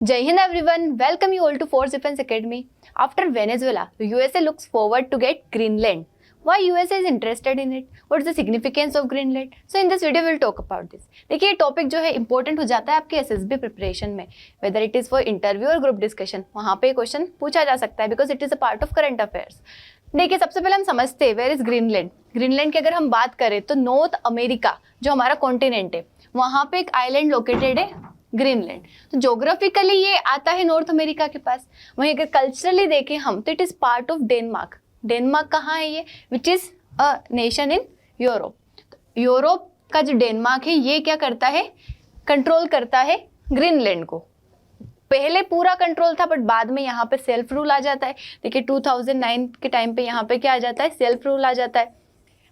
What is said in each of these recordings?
Jai Hind everyone, welcome you all to Force Defense Academy. After Venezuela, the USA looks forward to get Greenland. Why USA is interested in it? What is the significance of Greenland? So in this video we'll talk about this. देखिए ये topic जो है important हो जाता है आपके SSB preparation में, whether it is for interview और ग्रुप डिस्कशन, वहाँ पे क्वेश्चन पूछा जा सकता है because it is a part of current affairs. देखिए सबसे पहले हम समझते हैं वेयर इज ग्रीनलैंड. ग्रीनलैंड की अगर हम बात करें तो नॉर्थ अमेरिका जो हमारा कॉन्टिनेंट है वहाँ पे एक आइलैंड लोकेटेड है ग्रीनलैंड. तो ज्योग्राफिकली ये आता है नॉर्थ अमेरिका के पास. वहीं अगर कल्चरली देखें हम तो it is part of Denmark. Denmark कहाँ है ये? Which is a nation in Europe. Europe का जो डेनमार्क है ये क्या करता है? कंट्रोल करता है ग्रीनलैंड को. पहले पूरा कंट्रोल था बट बाद में यहाँ पे सेल्फ रूल आ जाता है. देखिए 2009 के टाइम पे यहाँ पे क्या आ जाता है? सेल्फ रूल आ जाता है.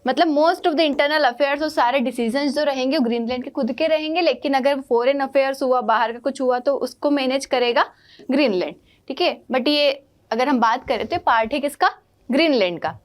मतलब most of the internal affairs और सारे डिसीजंस जो रहेंगे वो ग्रीनलैंड के खुद के रहेंगे, लेकिन अगर फॉरेन अफेयर्स हुआ, बाहर का कुछ हुआ तो उसको मैनेज करेगा ग्रीनलैंड. ठीक है, बट ये अगर हम बात करें तो पार्ट है किसका? ग्रीनलैंड का.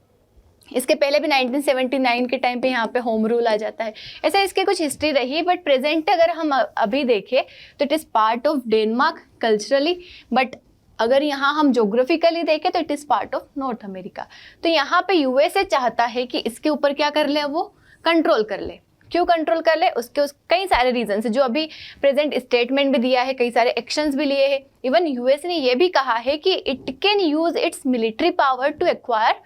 इसके पहले भी 1979 के टाइम पे यहाँ पे होम रूल आ जाता है. ऐसा इसकी कुछ हिस्ट्री रही, बट प्रेजेंट अगर हम अभी देखें तो it is part of Denmark culturally, but अगर यहाँ हम ज्योग्राफिकली देखें तो it is part of north America. तो यहाँ पे यूएसए चाहता है कि इसके ऊपर क्या कर ले, वो कंट्रोल कर ले. क्यों कंट्रोल कर ले? उसके कई सारे रीजन है जो अभी प्रेजेंट स्टेटमेंट भी दिया है, कई सारे एक्शंस भी लिए हैं. इवन यूएस ने ये भी कहा है कि it can use its military power to acquire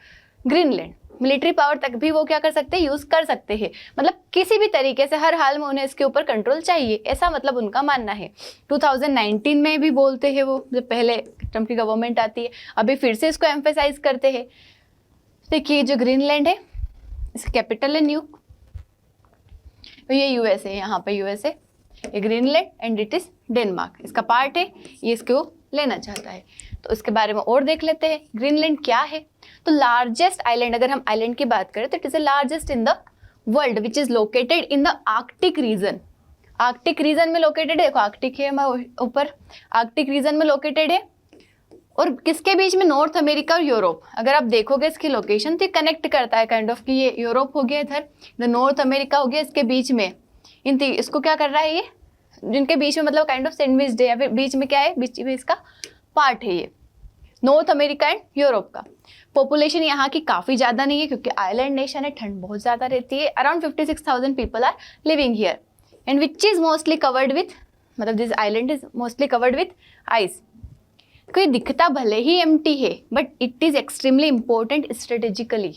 Greenland. Military power तक भी वो क्या कर सकते हैं? यूज कर सकते हैं. मतलब किसी भी तरीके से हर हाल में उन्हें इसके ऊपर कंट्रोल चाहिए, ऐसा मतलब उनका मानना है. 2019 में भी बोलते हैं वो, जब पहले ट्रम्प की गवर्नमेंट आती है. अभी फिर से इसको एम्फेसाइज करते हैं. देखिए जो ग्रीनलैंड है इसका कैपिटल है न्यूक. ये यूएस है, यहाँ पे यूएस है, ये Greenland and it is Denmark इसका पार्ट है. ये इसको लेना चाहता है तो इसके बारे में और देख लेते हैं. ग्रीनलैंड क्या है? तो लार्जेस्ट आइलैंड, अगर हम आइलैंड की बात करें तो it is the largest in the world which is located in the Arctic region. Arctic region में लोकेटेड है. देखो आर्कटिक है ऊपर, आर्कटिक रीजन में लोकेटेड है. और किसके बीच में? नॉर्थ अमेरिका और यूरोप. अगर आप देखोगे इसकी लोकेशन तो कनेक्ट करता है काइंड ऑफ कि ये यूरोप हो गया इधर, नॉर्थ अमेरिका हो गया इसके बीच में. इसको क्या कर रहा है? ये जिनके बीच में मतलब काइंड ऑफ सैंडविच है, या फिर बीच में क्या है? बीच में इसका पार्ट है ये नॉर्थ अमेरिका एंड यूरोप का. पॉपुलेशन यहाँ की काफ़ी ज़्यादा नहीं है क्योंकि आइलैंड नेशन है, ठंड बहुत ज़्यादा रहती है. Around 56,000 people are living here and which is mostly covered with, मतलब this island is mostly covered with ice. कोई दिखता भले ही एम्प्टी है but it is extremely important strategically.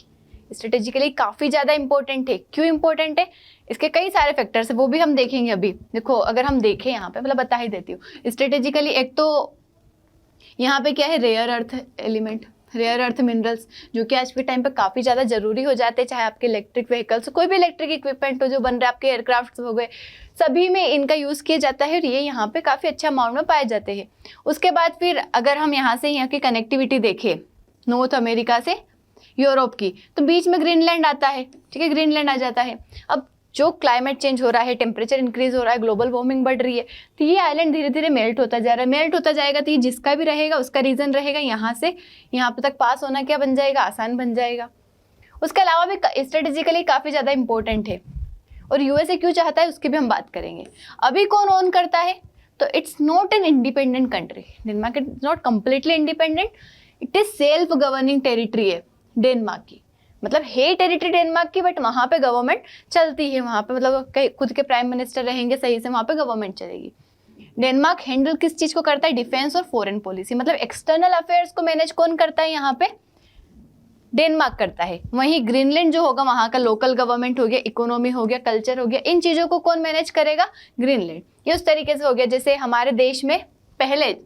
Strategically काफ़ी ज़्यादा इंपॉर्टेंट है. क्यों इंपॉर्टेंट है? इसके कई सारे फैक्टर्स है, वो भी हम देखेंगे अभी. देखो अगर हम देखें यहाँ पे, मतलब बता ही देती हूँ स्ट्रेटेजिकली. एक तो यहाँ पे क्या है? Rare earth element, rare earth minerals, जो कि आज के टाइम पे काफ़ी ज़्यादा जरूरी हो जाते हैं. चाहे आपके इलेक्ट्रिक व्हीकल्स, कोई भी इलेक्ट्रिक इक्विपमेंट हो जो बन रहे हैं, आपके एयरक्राफ्ट हो गए, सभी में इनका यूज़ किया जाता है और ये यहाँ पे काफ़ी अच्छा अमाउंट में पाए जाते हैं. उसके बाद फिर अगर हम यहाँ से यहाँ की कनेक्टिविटी देखें नॉर्थ अमेरिका से यूरोप की, तो बीच में ग्रीनलैंड आता है. ठीक है, ग्रीनलैंड आ जाता है. अब जो क्लाइमेट चेंज हो रहा है, टेम्परेचर इंक्रीज हो रहा है, ग्लोबल वार्मिंग बढ़ रही है, तो ये आइलैंड धीरे धीरे मेल्ट होता जा रहा है. मेल्ट होता जाएगा तो ये जिसका भी रहेगा उसका रीजन रहेगा, यहाँ से यहाँ पे तक पास होना क्या बन जाएगा? आसान बन जाएगा. उसके अलावा भी स्ट्रेटेजिकली काफ़ी ज़्यादा इंपॉर्टेंट है. और यूएसए क्यों चाहता है उसकी भी हम बात करेंगे. अभी कौन ओन करता है? तो it's not an independent country. Denmark is not completely independent, it is self governing territory है डेनमार्क की. मतलब है टेरिटरी डेनमार्क की, बट वहाँ पे गवर्नमेंट चलती है. वहाँ पे मतलब खुद के प्राइम मिनिस्टर रहेंगे सही से, वहाँ पे गवर्नमेंट चलेगी. डेनमार्क हैंडल किस चीज़ को करता है? डिफेंस और फॉरेन पॉलिसी. मतलब एक्सटर्नल अफेयर्स को मैनेज कौन करता है? यहाँ पे डेनमार्क करता है. वहीं ग्रीनलैंड जो होगा वहाँ का लोकल गवर्नमेंट हो गया, इकोनॉमी हो गया, कल्चर हो गया, इन चीज़ों को कौन मैनेज करेगा? ग्रीनलैंड. ये उस तरीके से हो गया जैसे हमारे देश में पहले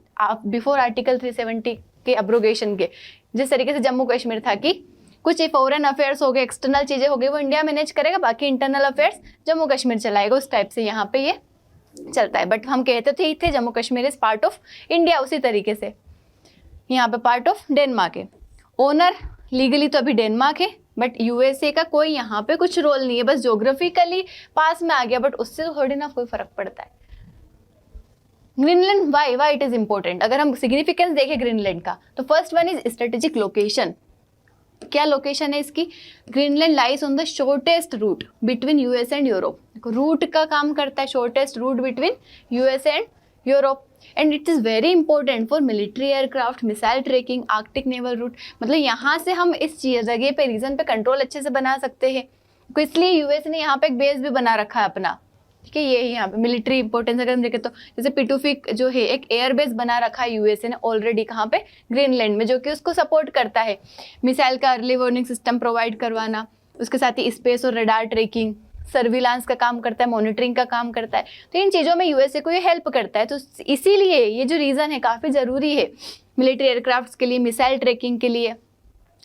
बिफोर आर्टिकल 370 के अब्रोगेशन के जिस तरीके से जम्मू कश्मीर था कि कुछ फॉरेन अफेयर्स हो गए, एक्सटर्नल चीज़ें हो गई, वो इंडिया मैनेज करेगा, बाकी इंटरनल अफेयर्स जम्मू कश्मीर चलाएगा. उस टाइप से यहाँ पे ये चलता है. बट हम कहते थे Jammu Kashmir is part of India, उसी तरीके से यहाँ पे पार्ट ऑफ डेनमार्क है. ओनर लीगली तो अभी डेनमार्क है, बट यूएसए का कोई यहाँ पे कुछ रोल नहीं है, बस ज्योग्राफिकली पास में आ गया, बट उससे थोड़ी ना कोई फर्क पड़ता है. Greenland why it is important. अगर हम सिग्निफिकेंस देखें ग्रीनलैंड का तो first one is strategic location. क्या लोकेशन है इसकी? Greenland lies on the shortest route between US and Europe. Route का काम करता है, shortest route between US and Europe. And it is very important for military aircraft, missile tracking, Arctic naval route. मतलब यहाँ से हम इस जगह पे, रीजन पे कंट्रोल अच्छे से बना सकते हैं। तो इसलिए यूएस ने यहाँ पे एक बेस भी बना रखा है अपना, ठीक है। ये यहाँ पे मिलिट्री इंपॉर्टेंस अगर हम देखें तो जैसे पिटुफिक जो है एक एयर बेस बना रखा है यूएसए ने ऑलरेडी, कहाँ पे, ग्रीनलैंड में, जो कि उसको सपोर्ट करता है। मिसाइल का अर्ली वार्निंग सिस्टम प्रोवाइड करवाना, उसके साथ ही स्पेस और रडार ट्रैकिंग, सर्विलांस का काम करता है, मॉनिटरिंग का काम करता है। तो इन चीज़ों में यूएसए को ये हेल्प करता है। तो इसीलिए ये जो रीज़न है काफ़ी ज़रूरी है मिलिट्री एयरक्राफ्ट के लिए, मिसाइल ट्रैकिंग के लिए,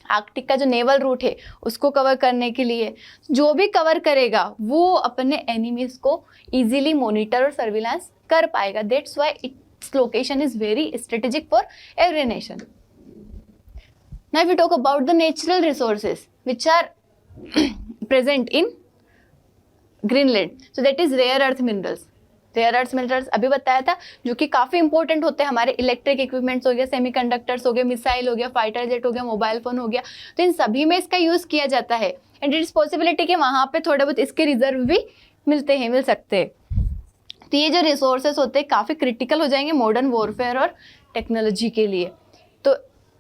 आर्कटिक का जो नेवल रूट है उसको कवर करने के लिए। जो भी कवर करेगा वो अपने एनिमीज को इजीली मॉनिटर और सर्विलांस कर पाएगा। That's why its location is very strategic for every nation. Now we talk about the natural resources which are present in Greenland. So that is rare earth minerals. Rare earth minerals अभी बताया था, जो कि काफ़ी important होते हैं हमारे electric equipments हो गया, सेमीकंडक्टर्स हो गया, मिसाइल हो गया, फाइटर जेट हो गया, मोबाइल फोन हो गया। तो इन सभी में इसका यूज़ किया जाता है। एंड इट इज़ पॉसिबिलिटी कि वहाँ पे थोड़े बहुत इसके रिजर्व भी मिल सकते हैं। तो ये जो रिसोर्सेस होते हैं काफ़ी क्रिटिकल हो जाएंगे मॉडर्न वॉरफेयर और टेक्नोलॉजी के लिए। तो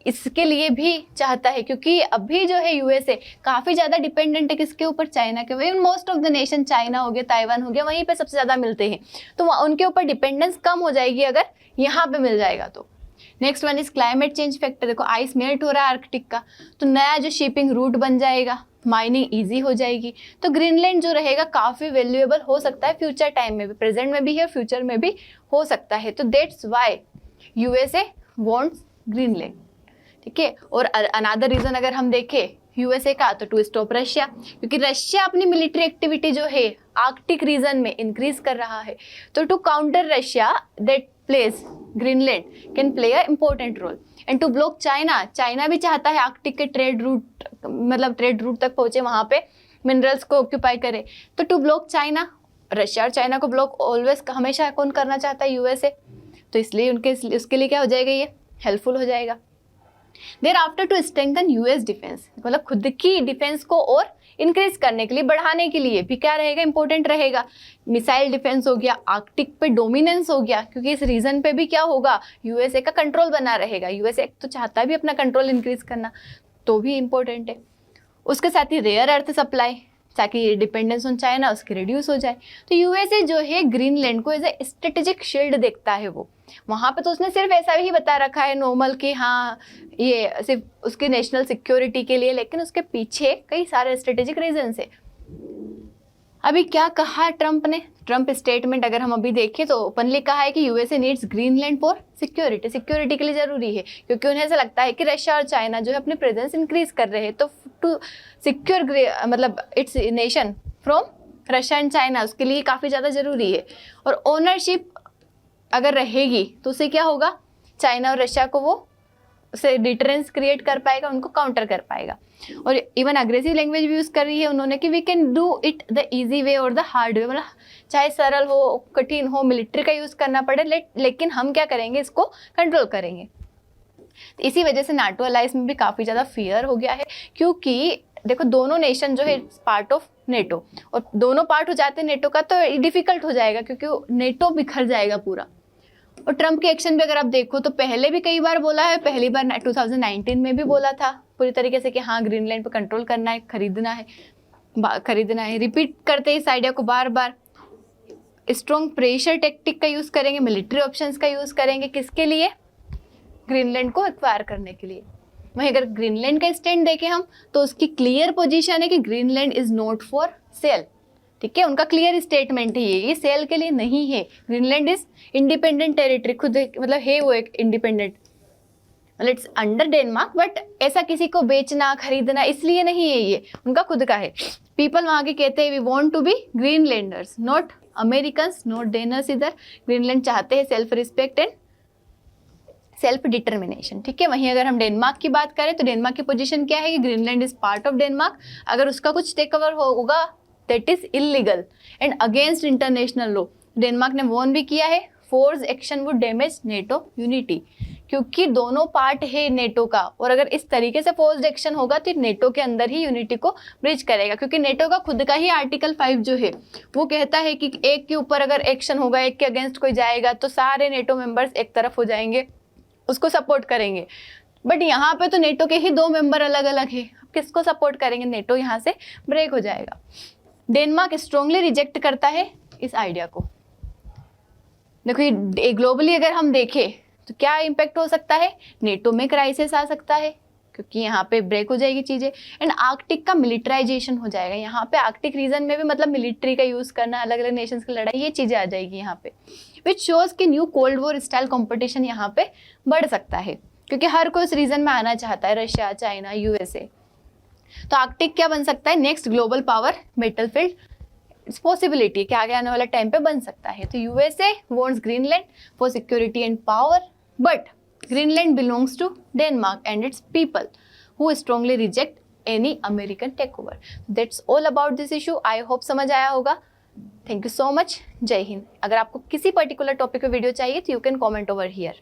इसके लिए भी चाहता है, क्योंकि अभी जो है यूएसए काफ़ी ज़्यादा डिपेंडेंट है किसके ऊपर, चाइना के। वही most of the nation, China हो गया, ताइवान हो गया, वहीं पे सबसे ज़्यादा मिलते हैं। तो उनके ऊपर डिपेंडेंस कम हो जाएगी अगर यहाँ पे मिल जाएगा तो। Next one is climate change factor. देखो आइस मेल्ट हो रहा है आर्कटिक का, तो नया जो शिपिंग रूट बन जाएगा, माइनिंग ईजी हो जाएगी। तो ग्रीनलैंड जो रहेगा काफ़ी वैल्यूएबल हो सकता है फ्यूचर टाइम में भी, प्रेजेंट में भी है, फ्यूचर में भी हो सकता है। तो that's why USA wants Greenland, ठीक है। और अनदर रीजन अगर हम देखें यूएसए का, तो टू स्टॉप रशिया, क्योंकि रशिया अपनी मिलिट्री एक्टिविटी जो है आर्कटिक रीजन में इंक्रीज कर रहा है। तो to counter Russia that place Greenland can play a important role. And to block China, China भी चाहता है आर्कटिक के ट्रेड रूट, मतलब ट्रेड रूट तक पहुंचे, वहां पे मिनरल्स को ऑक्यूपाई करे। तो टू ब्लॉक चाइना, रशिया और चाइना को ब्लॉक ऑलवेज हमेशा कौन करना चाहता है, यूएसए। तो इसलिए उसके लिए क्या हो जाएगा, ये हेल्पफुल हो जाएगा। There after two strengthen US defence, मतलब खुद की डिफेंस को और इंक्रीज करने के लिए, बढ़ाने के लिए भी क्या रहेगा, इंपॉर्टेंट रहेगा। मिसाइल डिफेंस हो गया, आर्कटिक पे डोमिनेंस हो गया, क्योंकि इस रीजन पे भी क्या होगा, यूएसए का कंट्रोल बना रहेगा। यूएसए तो चाहता है भी अपना कंट्रोल इंक्रीज करना, तो भी इंपॉर्टेंट है। उसके साथ ही रेयर अर्थ सप्लाई, ताकि डिपेंडेंस ऑन चाइना उसकी रिड्यूस हो जाए। तो यूएसए जो है ग्रीनलैंड को एज ए स्ट्रेटेजिक शील्ड देखता है वो। वहाँ पे तो उसने सिर्फ ऐसा ही बता रखा है नॉर्मल कि हाँ ये सिर्फ उसकी नेशनल सिक्योरिटी के लिए, लेकिन उसके पीछे कई सारे स्ट्रेटेजिक रीजंस है। अभी क्या कहा ट्रंप ने, ट्रंप स्टेटमेंट अगर हम अभी देखें तो ओपनली कहा है कि USA needs Greenland for security, security के लिए जरूरी है, क्योंकि उन्हें ऐसा लगता है कि रशिया और चाइना जो है अपनी प्रेजेंस इंक्रीज कर रहे हैं। तो टू सिक्योर मतलब it's nation from Russia and China, उसके लिए काफ़ी ज़्यादा ज़रूरी है। और ओनरशिप अगर रहेगी तो उससे क्या होगा, चाइना और रशिया को वो उसे डिटरेंस क्रिएट कर पाएगा, उनको काउंटर कर पाएगा। और इवन अग्रेसिव लैंग्वेज भी यूज़ कर रही है उन्होंने कि we can do it the easy way और द हार्ड वे, मतलब चाहे सरल हो, कठिन हो, मिलिट्री का यूज़ करना पड़े, लेकिन हम क्या करेंगे, इसको कंट्रोल करेंगे। तो इसी वजह से नाटो अलायंस में भी काफ़ी ज़्यादा फियर हो गया है, क्योंकि देखो दोनों नेशन जो है पार्ट ऑफ नेटो, और दोनों पार्ट हो जाते हैं नेटो का तो डिफिकल्ट हो जाएगा, क्योंकि नेटो बिखर जाएगा पूरा। और ट्रंप के एक्शन भी अगर आप देखो तो पहले भी कई बार बोला है, पहली बार 2019 में भी बोला था पूरी तरीके से कि हाँ ग्रीनलैंड पे कंट्रोल करना है, खरीदना है। रिपीट करते इस आइडिया को बार बार। स्ट्रॉन्ग प्रेशर टेक्टिक का यूज़ करेंगे, मिलिट्री ऑप्शंस का यूज़ करेंगे, किसके लिए, ग्रीनलैंड को एक्वायर करने के लिए। वहीं अगर ग्रीनलैंड का स्टैंड देखें हम तो उसकी क्लियर पोजीशन है कि Greenland is not for sale, ठीक है। उनका क्लियर स्टेटमेंट है ये सेल के लिए नहीं है। ग्रीनलैंड इज इंडिपेंडेंट टेरिटरी, खुद मतलब है वो एक इंडिपेंडेंट, मतलब इट्स अंडर डेनमार्क, बट ऐसा किसी को बेचना खरीदना इसलिए नहीं है, ये उनका खुद का है। पीपल वहाँ के कहते हैं we want to be Greenlanders not Americans not Danes इधर। ग्रीनलैंड चाहते हैं self respect and self determination, ठीक है। वहीं अगर हम डेनमार्क की बात करें तो डेनमार्क की पोजीशन क्या है कि Greenland is part of Denmark, अगर उसका कुछ टेक ओवर होगा that is illegal and against international law. Denmark ने वॉर्न भी किया है, force action would damage NATO unity, क्योंकि दोनों पार्ट है नेटो का, और अगर इस तरीके से फोर्स्ड एक्शन होगा तो नेटो के अंदर ही यूनिटी को ब्रिज करेगा, क्योंकि नेटो का खुद का ही आर्टिकल 5 जो है वो कहता है कि एक के ऊपर अगर एक्शन होगा, एक के अगेंस्ट कोई जाएगा तो सारे नेटो मेंबर्स एक तरफ हो जाएंगे, उसको सपोर्ट करेंगे। बट यहाँ पे तो नेटो के ही 2 मेंबर अलग अलग है, किसको सपोर्ट करेंगे? नेटो यहाँ से ब्रेक हो जाएगा। डेनमार्क स्ट्रांगली रिजेक्ट करता है इस आइडिया को। देखो ये ग्लोबली अगर हम देखें तो क्या इम्पैक्ट हो सकता है? नेटो में क्राइसिस आ सकता है क्योंकि यहाँ पे ब्रेक हो जाएगी चीजें, एंड आर्कटिक का मिलिटराइजेशन हो जाएगा। यहाँ पे आर्कटिक रीजन में भी मतलब मिलिट्री का यूज करना, अलग अलग नेशंस की लड़ाई, ये चीजें आ जाएगी यहाँ पे, विच शोज कि new cold war style competition यहाँ पे बढ़ सकता है, क्योंकि हर कोई उस रीजन में आना चाहता है, रशिया, चाइना, यूएसए। तो आर्कटिक क्या बन सकता है? Next global power battlefield possibility कि आगे आने वाला टाइम पे बन सकता है। तो USA wants Greenland for security and power, but Greenland belongs to Denmark and its people who strongly reject any American take over. That's all about this issue. I hope समझ आया होगा। Thank you so much. जय हिंद। अगर आपको किसी particular topic पे video चाहिए तो you can comment over here.